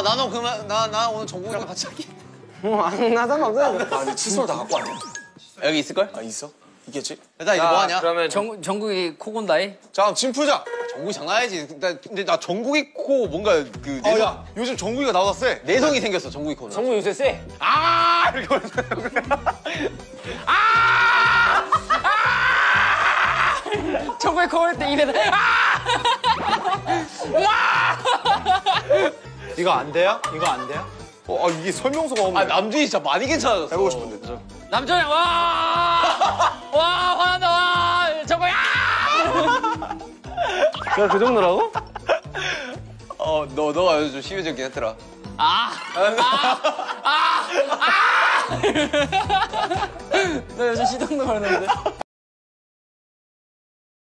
나는 그만 나 오늘 정국이랑 같이 할게. 나 상관없어. 아 근데 칫솔 다 갖고 왔냐? 여기 있을걸? 아 있어? 있겠지? 일단 이제 뭐 하냐? 그러면 정국이 코 곤다이? 자 짐 풀자. 정국이 장난이지. 근데 나 정국이 코 뭔가 그 야 요즘 정국이가 나보다 세. 내성이 생겼어 정국이 코는. 정국 요새 쎄. 이렇게 정국이 코 올 때 입에서 이거 안 돼요? 이거 안 돼요? 이게 설명서가 없네. 남준이 진짜 많이 괜찮아졌어. 해보고 싶은데. 남준이 와 화난다 와 정국이 내가 그 정도라고? 너가 요즘 좀 심해졌긴 했더라. 너 요즘 시동도 걸었는데.